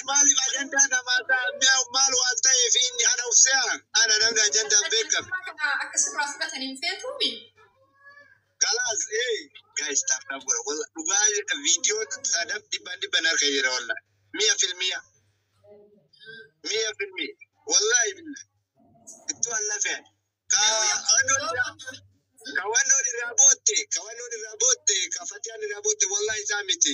مالي أجندة أنا ما مال وأنت فيني أنا وسيا أنا نمد أجندة بيكم أكسر راسك تاني فين تومي خلاص إيه guys تابع والله وباي فيديو تادم دي بنار كيرا والله 100% 100% والله بالله itu Allah fe kawano ni rabote kafatia ni rabote wallahi samiti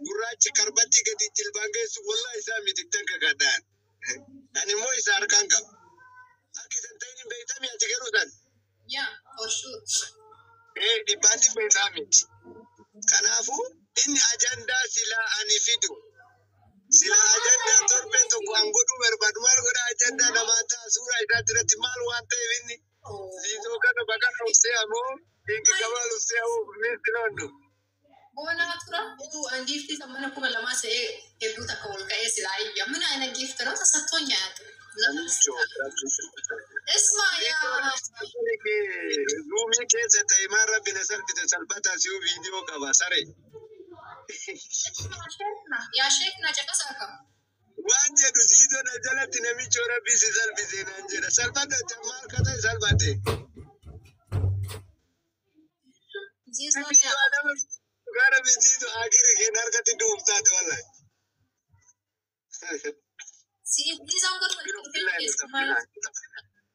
gurachi karbati gadi tilbange su wallahi samiti tanka gadan ani moy sar kanka akisan tayni beitami atigerudan yeah for sure di bandi beitamiti kanafu inni ajanda sila anifidu sila ajanda torbe to angodu berbadu mal goda ajanda na mata sura idatrati mal wante winni zizo kana bakana usemo ingi kamal usemo misirondo bona atura tu andifti samana kuma lama se edu takol ka esilai ya mina ina gift ro satonya اسمع يا زومي كيسة تيمار ربنا سلبت سلبتها سيو فيديو كباسري يا شيخنا جكساكم وانجا نزيدو نجلت نمي چورا بيسي سلبي زين انجرا سلبتها تمار كتا سلبتها زيزو غارة بيزيدو آخر كنار كتي دومتات والله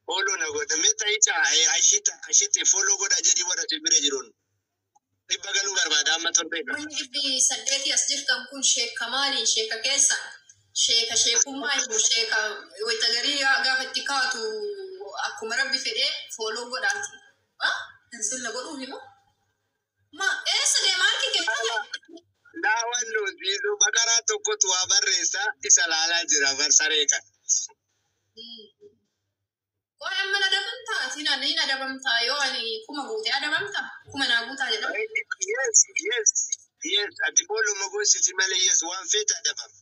follow na goda meta ita ashite follow goda jadi wada tibire jiron ibagalu garba da maton bega bi sadeti asjif kan kun sheikh kamali sheikh kesa sheikh umay sheikh witagari ga fatikatu akuma rabbi fede follow goda ha nsul godu himo ma esa de marki ke da wallo zizo bakara to ko to abarresa isalala jira bar sareka ko amma na dabanta tina ne na dabanta yo ani kuma gote adabanta kuma na guta da yes ati bolo magosi timale yes one feta dabam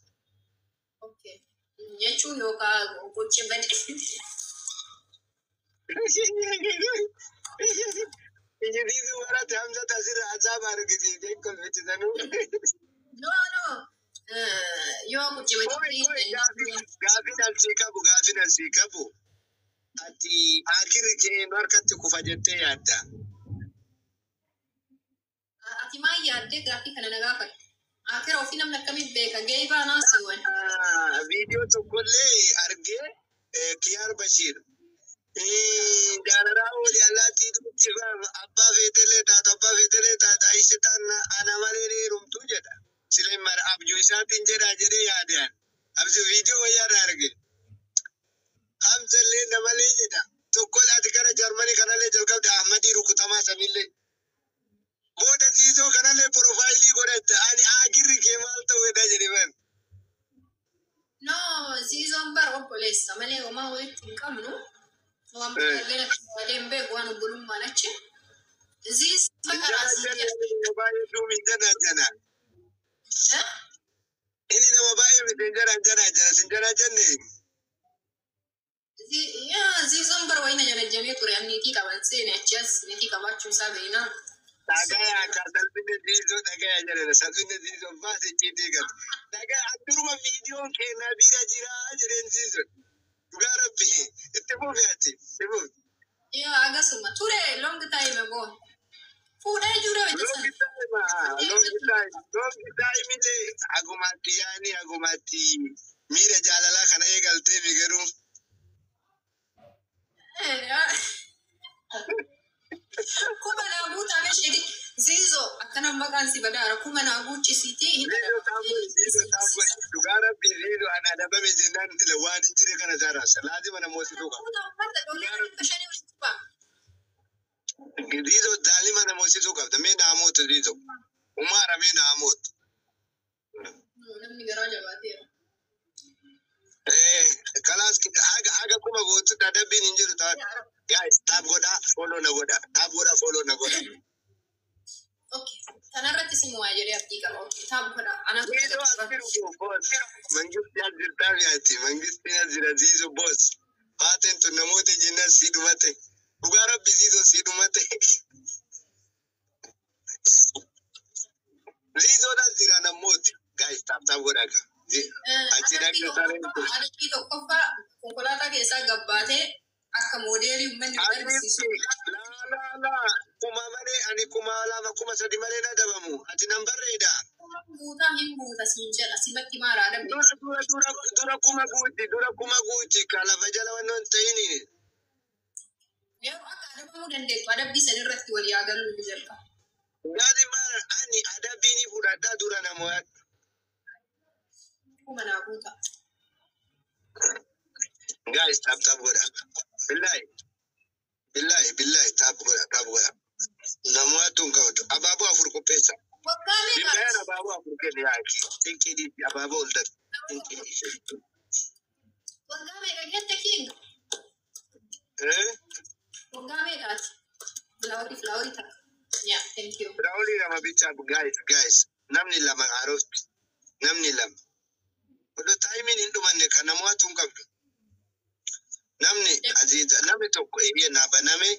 okay nyechu yo ka goche bade Injirizi wala tamza tasira azaba rugizi deko veti zanu no yo goche bade gafi na sikabu ati akiri ke markati kufajete yadda ati ma yadde grafi kana naga fa akira ofina mnakami beka geiba nasiwan video to kolle arge kiyar bashir darara wali alati tiba abba vetele ta aishan anamale ne rumtu jeda sile mar abju isatin jeda jere yadan abju video yar arge hamzalle namale jeda to kola dikara germany kanale jalkab da ahmadi rukutama sanille boda zizo kanale profile godetta ani agirri ke malta weda jere ban no zizo mbar wa police male o ma wetin kamno no am gele wadembe gwanu bulum manache ziz fakara zizo bayo du min jana ini nama bayo min jana sinjana janne zizo mbar wa ina jana jame turi anniti kabanse ne chess niti kabachu sabina Dagaya ka salbine zizo dagaya jere salbine zizo basi chitiga dagaya aduruma video ke nabira jira jere zizo tugarabi itebo vyati tebo ya agasuma ture long time ago fuda jure long time ile agumati mira jalala kana egalte migeru kuma na buta me shedi zizo akana magansi badara kuma na buci siti zizo tabu dugara bizizo ana da bame jindan tilawani tire kana zara lazima na mosi toka zizo dalima na mosi toka da me na moto zizo umara me na moto namni garaja batira kalas aga kuma gotu da dabbi ninjiru ta guys tab goda follow na goda okay tanarati simu ajere apika okay tab goda ana mangis ya zizo boss paten to namote jinna sidu mate ugara bizizo sidu mate zizo da zira na mote guys tab goda ka adabbii tokkoffaa konkolaataa keessaa gabbaatee akka moodeelii uummanni agarsiisu. Kuma malee ani kuma lama kuma sadi malee na dabamu. Ati nan barreeda. Buutaa hin buuta siin jedha simatti maara adabbii. Dura kuma guuti ka lafa jala wannoon ta'ini. Yeroo akka adabamuu dandeettu adabbii san irratti walii agaruu jalqaba. Gadi maara ani adabbii ni fudhadhaa dura namoota. Kuma naa buuta. Guys, tap goda. Billahi tap goda. Namoota ngawto. Ababu afur ko pesa. Waggaame Billahi ababu afur ke yaaki. Tinki di ababu olda. Tinki di. Waggaame gagette king. Waggaame gat. Flowery ta. Yeah, thank you. Flowery lama bicha guys. Namni lama arost. Namni lama. Odo timing indumanne kana namoota ngawto. Namni aziza namni tokko na baname.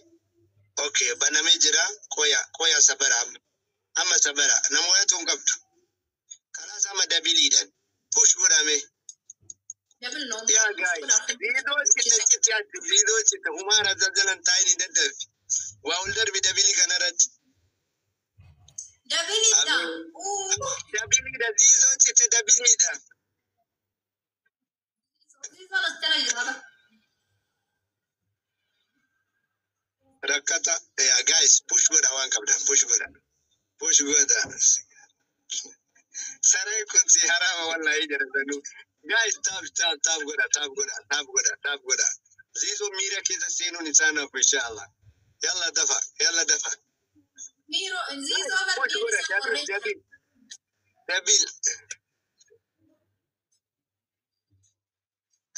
Okay, baname jira koya sabara amma sabara namoota ngabdu kala sama dabilidan push godame Double no. yeah guys video chita umara zazalan tiny dadaf wa ulder bi dabili kanarat Dabili da dabili da zizo chita dabili da Zizo na stela yaba Rakata, yeah, guys, push goda one kabda, push goda. Sarai kunti harama wallahi jara danu. Guys, tap goda. Zizo mira kita senu ni sana inshallah. Yalla dafa. Miro Zizo Push goda, Dabil.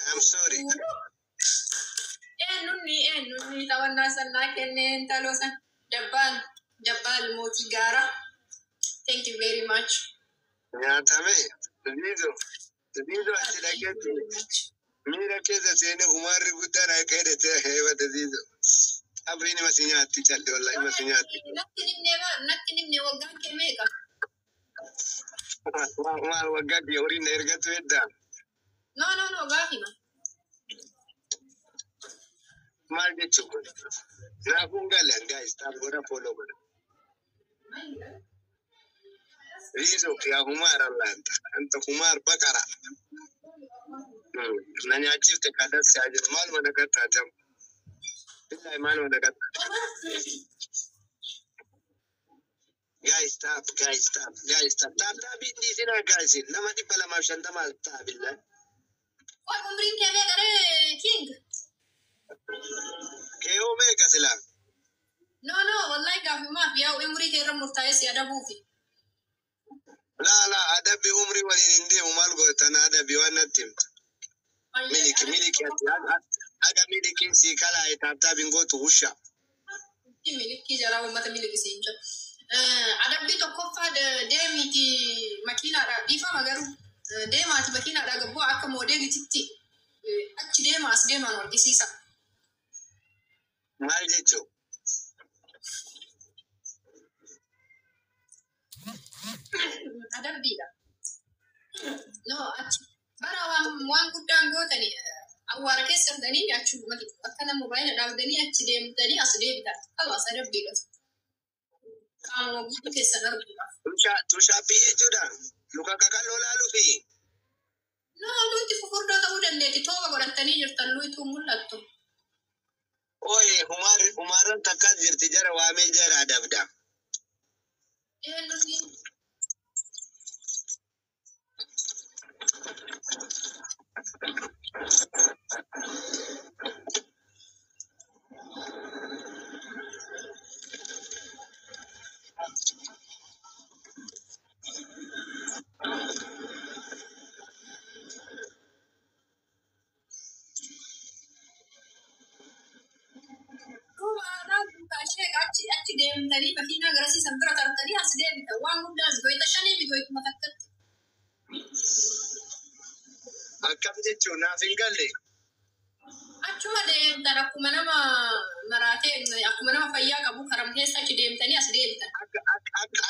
I'm sorry. Nunni tawanna sanna kenne talosa Jabbal Moti Gara. Thank you very much. Yeah, tame. Zizo achilaketi. Mira kesa sene umari gudana kaide te hewa Zizo. Abrini masinyati chalde wallahi masinyati. Nakki nimne waggaan kemeka. Mal wagati ori nergatu edda. No, gafima. Mal de chuko. Na kungalan guys, tab goda follow goda. Rizo ya humar Allah anta humar bakara. Nanya chifte kadas se ajir mal mana kata tam. Billahi mal mana kata. Guys, tap. Tap indi sina guys. Nama di pala mashanta mal tap billahi. What umrin keme gare king? Keo me kasila. No, wallahi gafima ya umri kera murtaye si adabufi. La adabi umri walinde umal gotana adabi wanatim. Miliki ati aga miliki si kala itata bingo tuusha. Miliki jara ummata miliki sinja. Adabi tokkoffa deemiti makiinaadha dhiifa magaru deemaati makiinaadha gabboo akka moodeelititti achi deemaan warqisiisa. Maal jechuun? Adabbiidha. No achi bara waan guddaan gootani awwaara keessa fudhanii achuma akkana moobaayila dhaabdanii achi deemtanii as deebitan. Hawaasa adabbiidha. Qaama guutuu keessan arguudha. Tushaappii jechuudha. Luka kakalloo laaluufi. No, nuti fufurdoo ta'uu dandeetti. Tooba godhattanii jirtan nuyitu mul'attu. Oye, humaran takka jirti jara waamee jara adabda. Nuti. Achi deemtanii makiinaa garasiisan bira tartanii as deemita waan guddaan doyta shanii fi doytuma takkatti. Akkam jechuun naaf hin galle. Achuma deemtan akkuma nama maraatee akkuma nama fayyaa qabu karam keessa achi deemtanii as deemtan.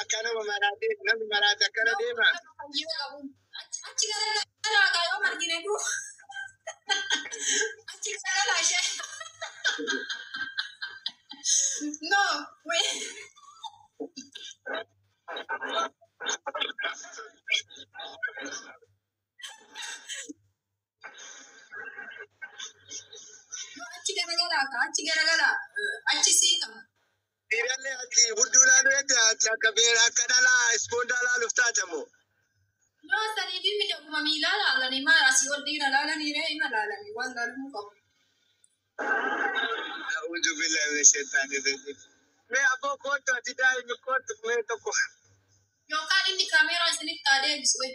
Akka nama maraatee namni maraate akkana deema. Fayyaa qabu Achi gara kayo margine du. Achi gara lashe. No, wait. Achi gara achi sika. Iralle ati budula lete ati akabera kadala spondala luftatamu. No, sani di mi jabu mamila la ni ma asi ordina la ni re ina la ni wanda lu ko. A'udhu billahi minash shaitani rajim. Me abo koto ati dai mi koto me to ko. Yo kan indi kamera sini tade biswe.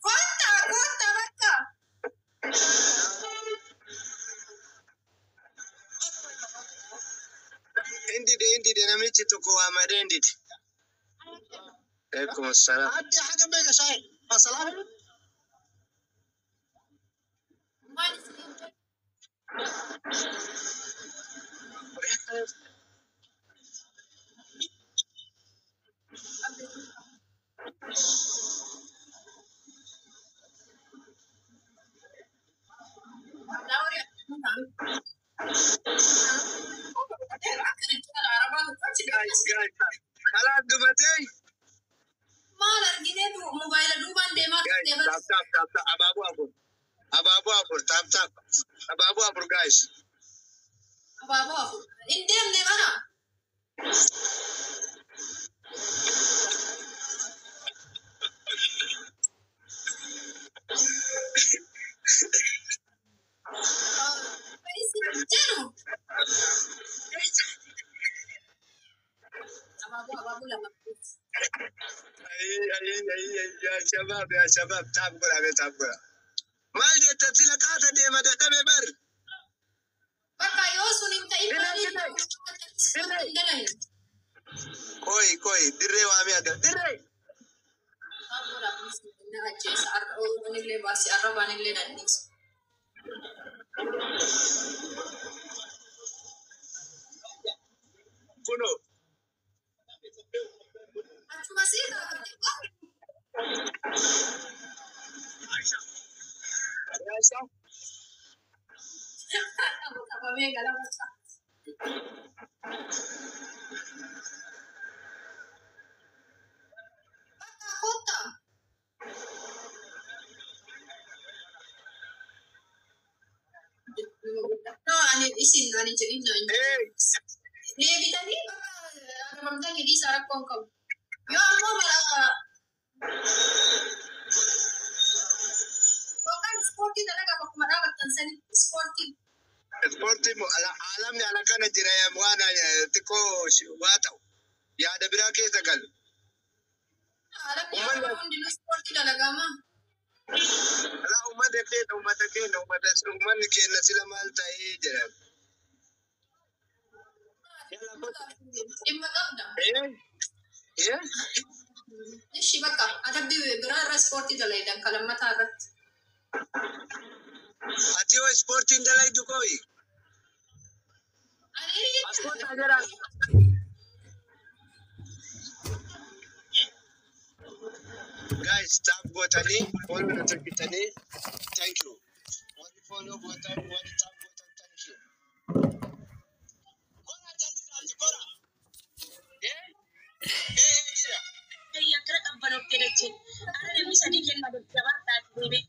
Kota baka. Indi de namichi to ko amade indi. Alaikum assalam. Ati haga bega shay. Assalam. Kala dumatay. Mal argine du mobile du bande ma Tap ababu abur tap ababu abur guys. Baba, indem ne bana. Ababu lama. يا شباب تعبوا ما جيت تسلكات دي ما تدبي بر Baka yosu ni mtaibani. كوي دري وامي هذا دري Abura misi na ajes arro nile basi arro banile danis. كنو Achu masih عائشة apa mega la basta. Baka kota. No, ani isin ani jadi no. Dia bitani baka ramda kedi sarak kongkong. Yo amo mala. Bukan sporty talaga ako kumadapat tansan sporty. سبورتي عالمي على كان جري موانا تكو واتو يا دبرا كيف تقل Alam niya ako hindi sporty talaga ma. لا وما دكين وما نكين سلا مالتا جري Imma qabda. ايه Ishi bakka adabbi biraa sporty dalaydan kalamata irratti. اتيو سبورتي دلاي دكوي اسبورت اجرا guys tap button follow notification thank you what follow button what tap button thank you kora tani kora jira ya kira kabbano kedace ana da misa diken ma da gaba ta bebe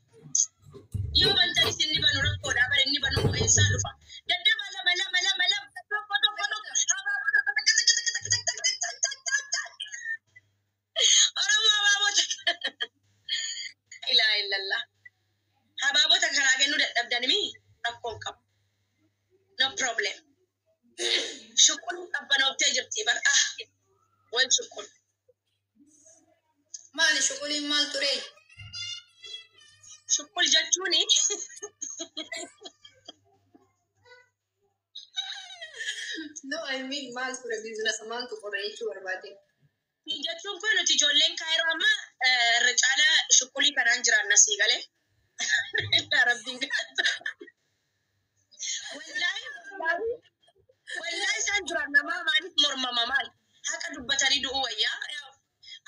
yo ban tari sinni banu rakko da bare ni banu ko insa lufa dadda mala illallah hababota kana ganu da dabdan mi rakkon kam no problem shukun kabbano te jirti bar wal shukun Maali shughuli maal ture? shukul jechuuni No, I mean maal ture business maaltu qorra jechuu barbaade. jechuun kun nuti ijoolleen kaayiroo amma irra caala shukulii kanaan jiraanna sii galee يا ربي والله سانجرا نما مالك مرمى مال هكا دبتري دو ويا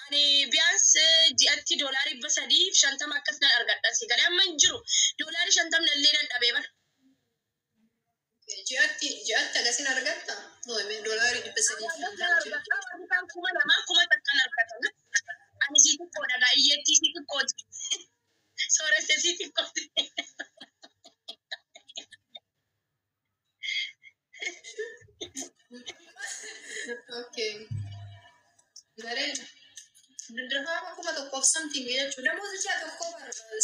أنا بيانس جاتي دولاري بس هدي في شنطة ما كسنا أرجع تسي قال أما نجرو دولاري شنطة من الليل أبيبر جاءت قاسين أرجعتها نو من دولار بس دي كان كوما لما كوما تكنا أرجعتنا أنا سيتي كودا قاية سيتي كود سوري سيتي كود اوكي غير درها aku mah toko something ya sudah mau sih toko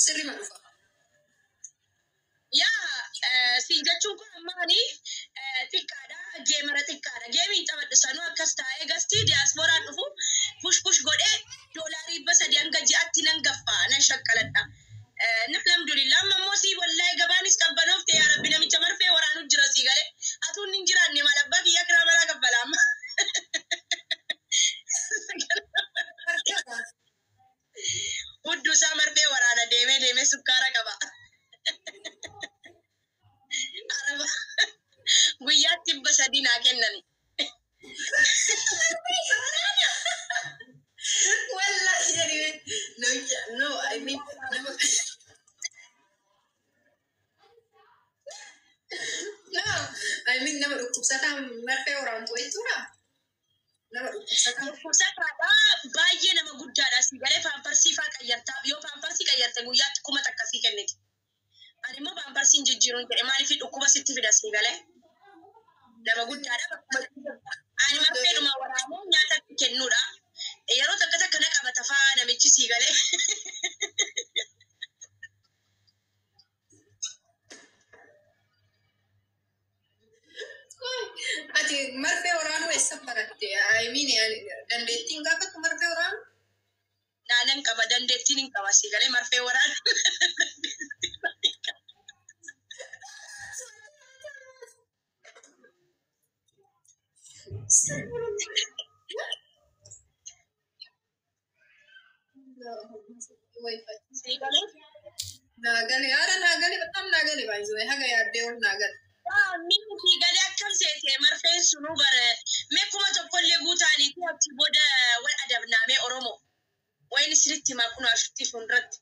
seri malufa ya si jechuun kun ammaani xiqqaadha geemara xiqqaadha geemiin taphadhisanuu akkas taa'ee gastii diyaaspooraan dhufu push godhee doolaarii basa hanga ji'atti nan gaffaa nan shaqqaladha alhamdulillah amma immoo si wallahi gabaanis qabbanoofte yaa rabbi namicha marfee waraanu jira si galee atuun hin jiraanne maal abbaa kiyya kiraa maraa kaffalaama Uddu isaa marfee waraana deemee sukkaara qaba. Araba guyyaatti 300 naa kennani. wallahi jadi no I mean no I mean nama dhukkubsataa marfee waraantu jechuudha. Dhukkubsataadha baay'ee nama guddaadha si galee paamparsii fa'aa qayyartaaf yoo paamparsii qayyarte guyyaatti 1000 akkasii kenniti. Ani immoo paamparsiin jijjiiruun jedhe maaliif dhukkuba sitti fida si galee nama guddaadha ani marfeedhuma waraanee nyaata kennuudha. Yeroo takka na qabata fa'aa namichi si galee. ati marfee waraanu eessa baratte I mean dandeettiin gaafatu marfee waraanu naanan qaba dandeettiin hin qaba si galee marfee waraanu si galee naagale በጣም naagale baay'ee haga yaaddee ol naagale Mimi si galee akkam seete marfeen sunuu bara mee kuma tokkollee guutaanii fi achi booda wal adabnaamee Oromoo wayin isinitti himaa kun ashutti fuulduratti.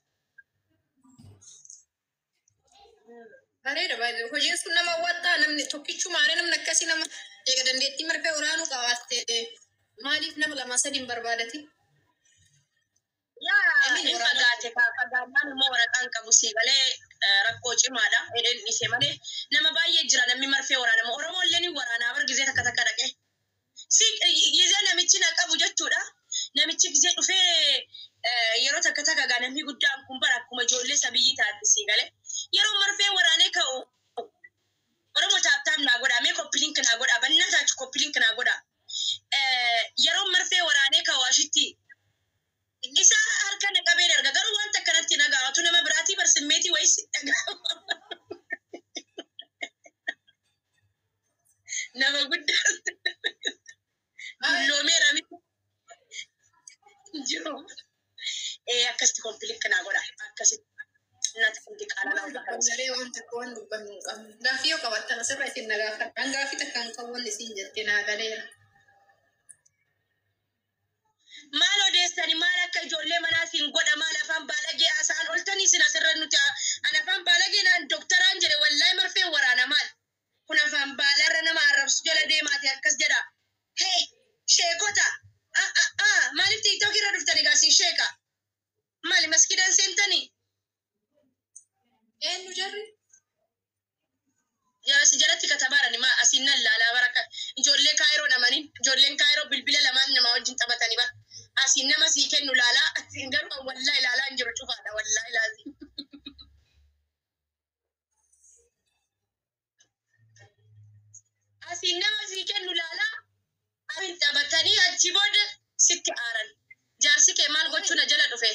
bareeda baay'ee hojiin sun nama hawwataa namni tokkichumaadha namni akkasii nama eega dandeettii marfee waraanuu qabaatte maaliif nama 2-3 barbaadati yaa inni fagaate fagaannaan immoo waraqaan qabu si galee rakkoo cimaadha edeen isee malee nama baay'ee jira namni marfee waraanama Oromoo illee ni waraanaa bar gizee takka dhaqe si gizee namichi na qabu jechuudha namichi gizee dhufee yeroo takka gaa namni guddaan kun bara akkuma ijoollee sabiyyii taatti si galee yeroo marfee waraanee ka'u Oromoo taaptaam naa godha mee koppiliink naa godha bannaa taachu koppiliink naa godha yeroo marfee waraanee ka'u ashitti isa harka na qabee darga garuu waan takkanatti nagaatu nama biraatii barsimmeetii wayisi dhagaa nama guddaa loomee rami jiru akkasitti kompilik naa godha akkasitti natti kunti qaala naa godha garee waan takka waan dubbannu hin qabnu gaafii yoo qabattan asirra isin nagaafadhaan gaafii takka hin qabu wanni isin jette naa galeera maal odeessani maal akka ijoollee manaa siin godha maal afaan baalagee asaan oltanii sin asirra nuti an afaan baalagee naan doktoraan jedhe wallahi marfee waraana maal kun afaan baalarra nama arrabsu jala deemaati akkas jedha hee sheekota maaliif tiktok irra dhuftani gaasiin sheeka maali maskiidaan seentanii eenyu jarri si jalatti katabaarani ma asiin nan laalaa baraka ijoollee kaayiroo namanin ijoolleen kaayiroo bilbila lamaan nama wajjin taphatanii bara asiin nama sii kennu laalaa asiin garuu wallahi laalaa hin jiru cufaadha wallahi laazii asiin nama sii kennu laalaa asiin taphatanii achi booda sitti aaran jaarsi kee maal gochuu na jala dhufe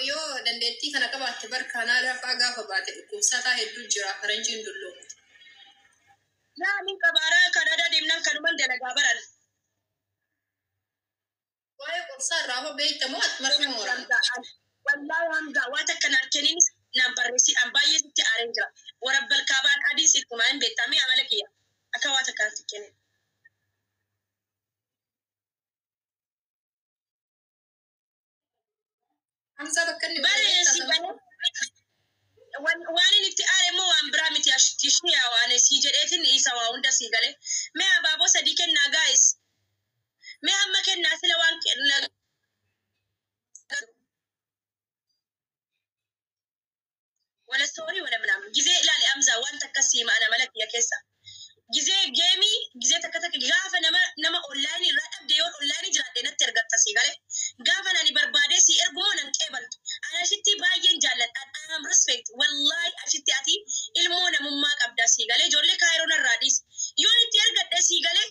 yoo dandeettii kana qabaatte barkaanaa lafaa gaafa baate dhukkubsataa hedduu jira faranjiin dulloomte yaa min qabaaraa kanada deemnan kanuman dalagaa baran waa'ee qorsaa irraa hoo beektamoo ati marfee mooraa wallahi hanga waan takkan harkeniin نمبرسي أمباية ستي أرنجرا ورب الكابان أدي ست كمان بيتامي عملك يا أكوات كاتكين Hamza bakkanni بري سيبان واني نتي أري مو أمبرامي تشني أواني سيجريتين إيسا واندا سيجالي ما أبابو صديقين ناجايس ما هم كن ناس لوان ولا ستوري ولا منام جزء لا لأمزة وانت كسيم أنا ملك يا كيسا جزء جيمي جزء تكتك جافا نما أونلاين الرأب ديون أونلاين جرادنا ترجع تسيقله جافا أنا بربادة سي إربون أنكبل أنا شتي باين جالت أنا رسفت والله أشتي أتي المونا مماك أبدا سيقله جولك هيرون الراديس يوم ترجع تسيقله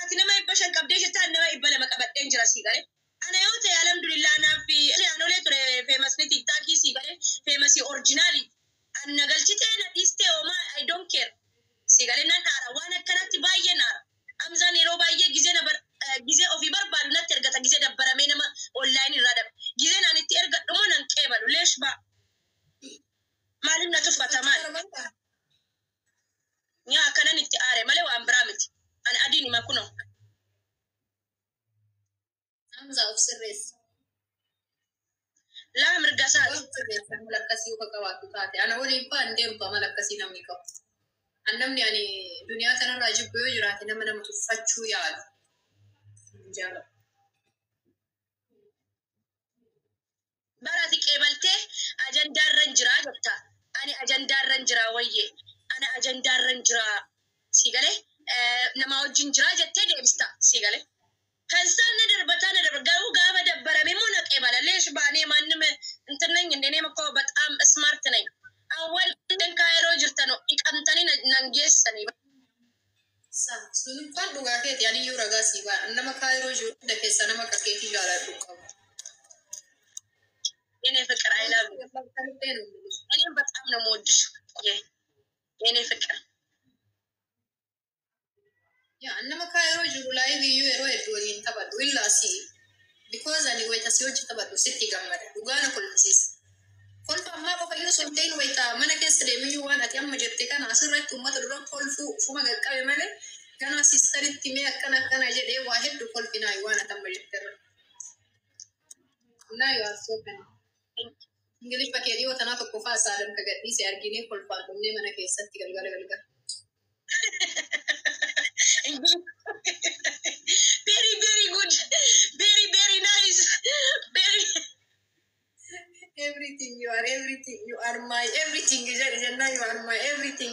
أتي نما يبشر كبديش تان نما يبلا ما كبد إنجرا سيقله أنا يوتي الحمد لله أنا في اللي أنا ليه ترى في مسنتي تاكي سيقله في مسي أورجينالي أنا قلتي أنا ديستي وما I don't care سيقالي نارا وانا كانت باية نارا أمزاني رو باية جزينا جزي أوفي بربادو نترغتا جزي دبرا مينما أونلاين الرادب جزينا نترغت نمونا نكيبالو ليش با مالي نتفتا مال يا كان نتعاري مالي وأمبرامتي أنا أديني ما كنو Hamza of Sirris. لا مرقاسات Sirris malakasi ukakawatu taate. Ana wali pa ndemba malakasi namni qabu. Annamni ani duniyaa kanarraa jibbu yoo jiraate nama tuffachuu yaadu. Jaala. براتي قبلتي أجندار رنجرا جبتا أنا أجندار رنجرا ويه أنا أجندار رنجرا سيقالي نما وجنجرا جتة ديبستا سيقالي كنسان ندربتا ندربقاو قابا دبرا ميمونا قبلا ليش باني ما نم انتنين انديني مقوبت سمارتنين أول دن كايرو جرتانو إقامتاني ننجيساني Sun kan dhugaa keeti ani yoo ragaa sii ba'a. Nama kaayiroo jiru hunda keessa nama akka keetii jaalladhu qabu. يني فكر I love you أنا بتعب نمودش يني فكر Yaa nama kaayiroo jiru laayivii iyyuu yeroo hedduu waliin taphadhu illaasi. Because ani wayita si hojii taphadhu sitti gammada. Dhugaa na kolfisiisa. Kolfa ammaa qofa yoo sun ta'in wayita mana keessa deemiyyuu waan ati amma jette kana asirratti uummata dura kolfuu fuma qaqqabe malee kana sistaritti mee akkana jedhee waa hedduu kolfinaa waan ati amma jetterra. Now you are so funny. English pakai dia tanah tu kufa salam kaget ni saya argini kolfan dumne mana kesat galgal. Very very good very nice very Everything you are my everything. Janna you are my everything.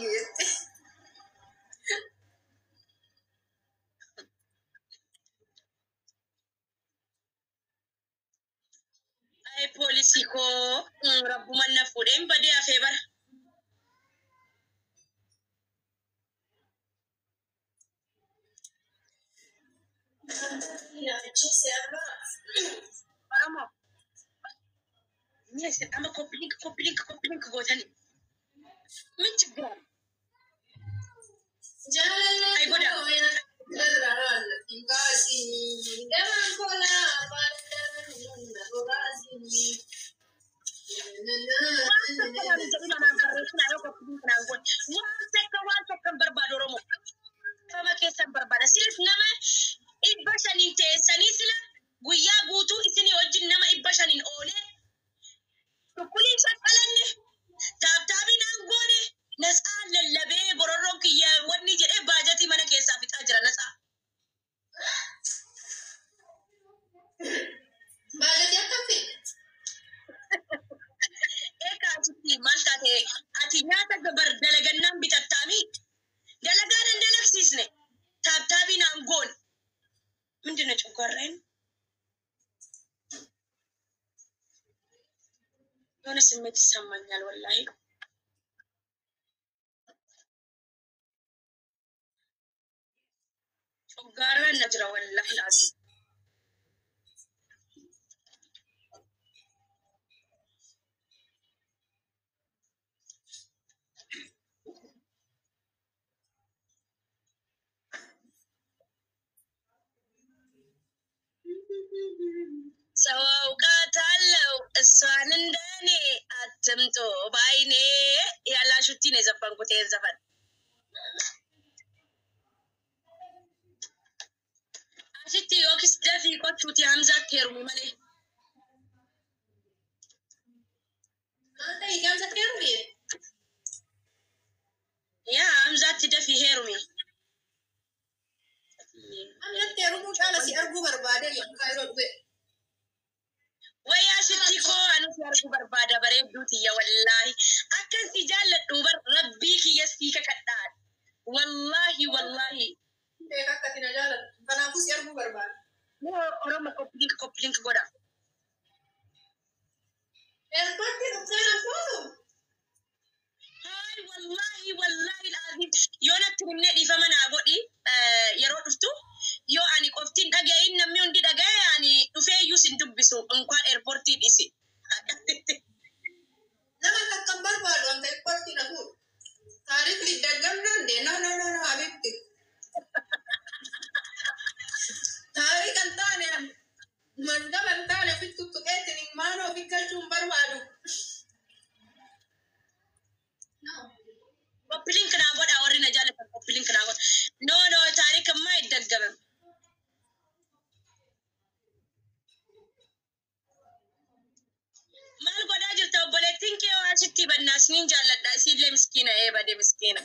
ay polisi ko rabbu man na fuudheen badee hafee bara Amo. Yes, ama koppilink gootani. Min ችግር Jalan ay goda. Jalan ingasi dengan bola Waan takkan barbaadu Oromoo. Fama keessan barbaada. Silas nama 500 teessanii sila guyyaa guutuu isinii wajjin nama 500 oolee Tukuliin shaqalanne taabtaabii naan goone nas'aa lallabee gororroon kiyya wanni jedhee baajatii mana keessaa fixaa jira nas'aa. Baajatii akkam fi? Eegaa asitti maal taate ati nyaata gabar dalagannaan bitattaami dalagaan dalagsiisne taabtaabii naan goone. Mindina coggarreen? Yoona simmeetti ይሰማኛል ወላሂ coggarreen na jira wallahi laazim. ሰው አውቃታለሁ እሷን እንደኔ አትምጣ to baine ya la shutti ne zafan ko te zafan asitti yokis dafi ko tuti hamza terumi male anta ikamza terumi ya hamza dafi herumi ani terumu chala si argu barbade ya kairo be waya sitti ko anu argu barbada bare duti ya wallahi akan si jalla dubar rabbi ki yasti ka kadda wallahi te kakatina jala kana ku si argu barbade no oromo koplink goda erpatti rutsana foto hay wallahi alazim yona trimne di famana godi yaro duftu yo ani qoftin dhagayin namni hundi dhagaye ani dhufee yusin dubbisu inquan airporti dhisi nama takkan barbaadu anta airporti dhabu taarif liddagam nonde no habibti taarif kan taane mangaban taane fittutu eetin maano fikkalchuun barbaadu koplink na goda warri na jala koplink na goda no tarik ma iddagam mal goda jirta boletin ke wa sitti bannas nin jalladda sille miskina bade miskina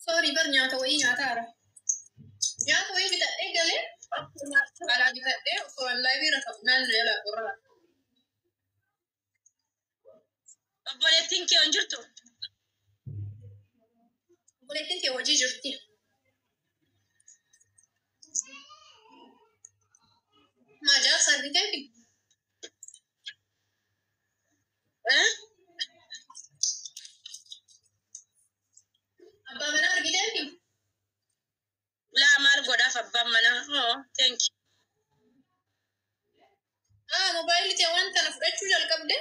sorry bar nyaata wayii nyaataara nyaata wayii bitadhee galee alaa bitadhee osoo wallaahi bira ta'u naannoo yala qorraa boletin ke on jirtu buletin kee hojii jirti majaaf sarriteefi abbaa manaa argiteefi la mal goda fabbam mana thank you mobaayilii tee waan kana fudhachuu jalqabde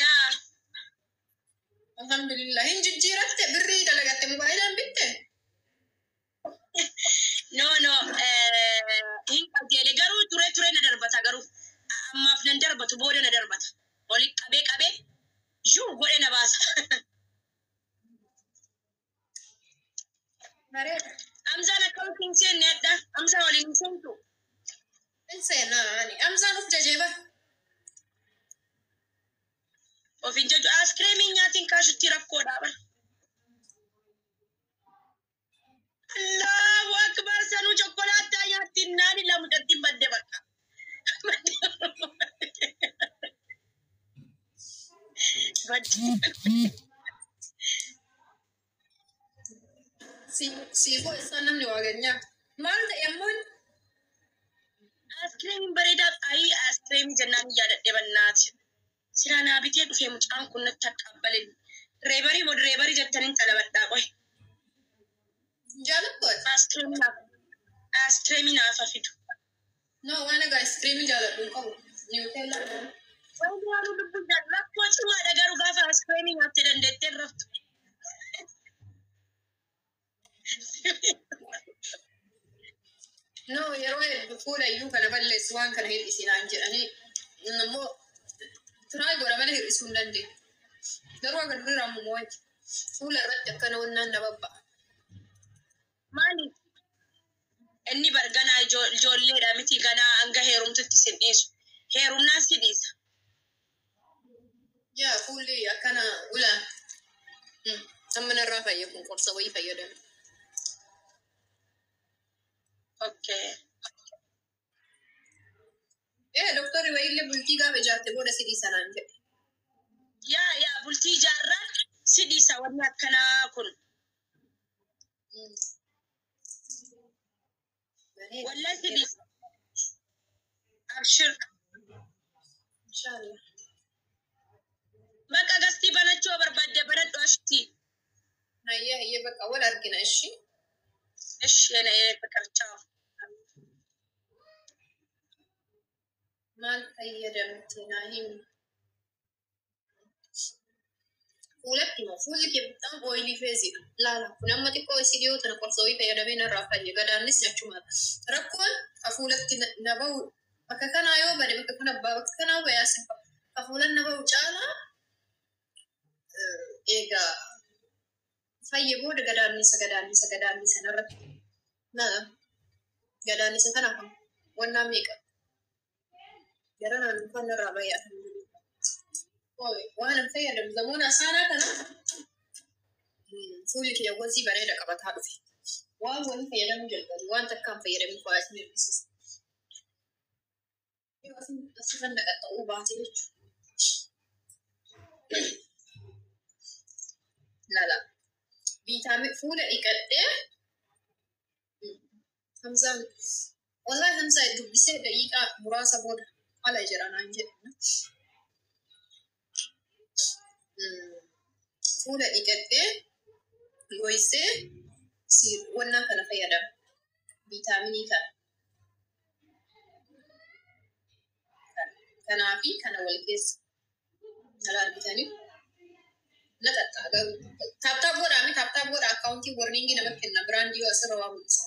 ya alhamdulillah hin jijjiiratte birrii dalagatte mobaayilaan bitte no hin qajeele garuu ture na darbata garuu ammaaf nan darbatu booda na darbata oli qabe juu godhe na baasa amzaan akkamiin seenne adda amzaa waliin seentu inseenaani amzaan uf jajeeba ofin jaju askreemiin nyaatiin kaashutti rakkoodhaa bara Allahu akbar sanu chokolaataa nyaattiin naani lamudatti badde bakka siifoo isaan namni waa ganyaa maal ta'e ammoon askreemiin bareedaa ayii askreemii jennaan yaadadhe bannaati silaa naa bitee dhufee mucaan kun natti qabbale direebarii jettaniin talabadhaa qoy jaalattoota askreemii naafa fidu no waan egaa askreemii jaaladhu qabu niwuteella wanti yaanu dubbu rakkoo cimaadha garuu gaafa askreemii nyaattee dandeettee raftu no yeroo hedduu fuula iyyuu kana balleessu waan kana hir'isinaan jedhanii immoo turaa godha malee hir'isuu hin dandeenye garuu akka durii raammumoo wayi fuula irratti akkana wannaan na babba'a maali inni barganaa ijoolleedha miti ganaa hanga heerumtutti sin dhiisu heerumnaan si dhiisa yaa fuulli akkana ulaan amma narraa fayya kun qorsa wayii fayyadame okay doktorri wayillee bultii gaafa ijaarte booda si dhiisanaan jedhe yaa bultii ijaarraan si dhiisa wanni akkanaa kun والله سيدي أبشر إن شاء الله. بقى قصدي بنتشو بربادة بنت واشتي هي بقى ولا أركنا إشي. إيش أنا إيه فكرتها ما هي دمتنا هم. Fuulatti kibxaan ooyilii feesiidha. Laala kun amma xiqqoo isii dhiyoo tana qorsoobii fayyadamee narraa fayyee gadaannis achumaadha. Rakkoon hafuulatti na bahu bakka kanaa yoo bade bakka kana abbaa bakka kanaa bayaasin hafuulan na bahu caalaa egaa fayyee booda gadaannisa narratti. Nala gadaannisa kana kun wannaa meeqa? Gara naannoo kan narraa bayaatan. Waan fayyadamu zamoona asaanaa kana fuulli kee wazii bareeda qabataa dhufe. Waan wani fayyadamuu jalqabu waan takkaan fayyadamuuf waa isin hir'isiisa. Asirran dhaqaxa'uu baate jechuudha. Lala biitaamin fuula dhiqadhee Hamzaan wallahi Hamzaa dubbisee daqiiqaa muraasa booda haala jira naan jedhu. Fuula dhiqadhee gooysee wannaa kana fayyadama. Viitaaminii kana. Kanaa fi kana wal keessa. Nala argitanii? Naqaxxaa garuu. Taaptaap godhaa akkaawuntii warniingii nama kenna biraandii yoo asirra waa mul'isa.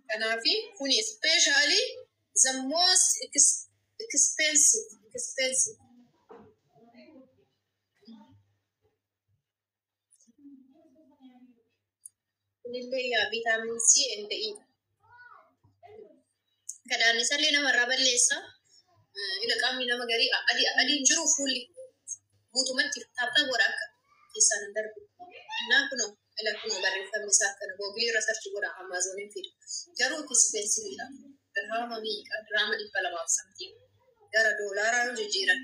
Kanaa fi kuni ispeeshaalii the most expensive. Kunillee yaa viitaamin C and E. Gadaannisallee namarraa balleessa. Ila qaamni nama garii adiin jiru fuulli guutumatti taaptaa godha akka keessaan hin darbu. Innaa kunoo barreeffamni isaa akkana googilii irra sarchi godha Amaazoniin fida. Garuu expensiveedha. Dirhama meeqa? Dirhama 200 gara doolaaraa yoo jijjiiran.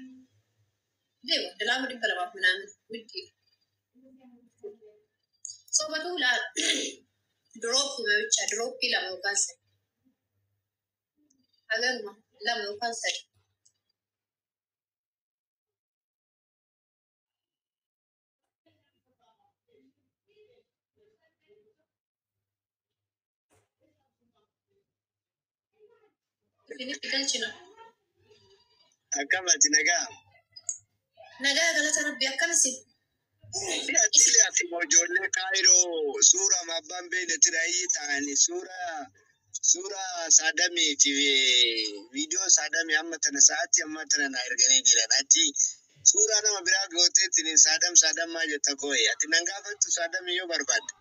Dirhama 200 minaamin widdiidha. Sobatuu laala. Dirooppii mabicha dirooppii 2 yookaan 3. Haganuma 2 yookaan 3. Isinitti galchina. Akkamati nagaa. Nagaa galata rabbi akkamisin. Atile ati mojoollee kaayiroo suura mabbaan beeyneti raayii ta'anii suura saadamii fi viidiyoo saadamii amma tana na erganii jiran ati suura nama biraa gooteetiin saadam maa jetta kooyi ati nan gaafattu saadamii yoo barbaadde.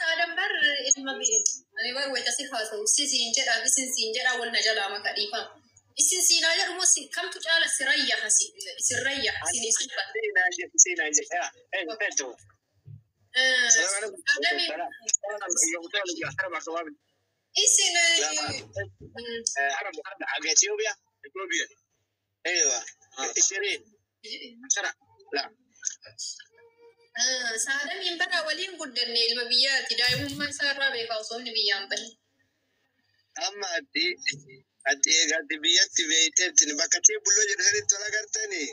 Saadam bar ilma bi'e. Ani bar wayita si haasa'u isin jedhaa wal na jalaa maka dhiifama. Isin siinaa jedhumoo kamtu caala sirayya isin sifa. Siinaa jedhaa. Isin Ethiopia. Ewa. Ishirin. La. Saadamiin bara waliin guddanne ilma biyyaati. Daa'imummaa isaa irraa beekaa osoo inni biyyaan bahe. Amma ati eegaatti biyyatti beeyteetti bakka bulloo jedhu sanitti tola gartanii.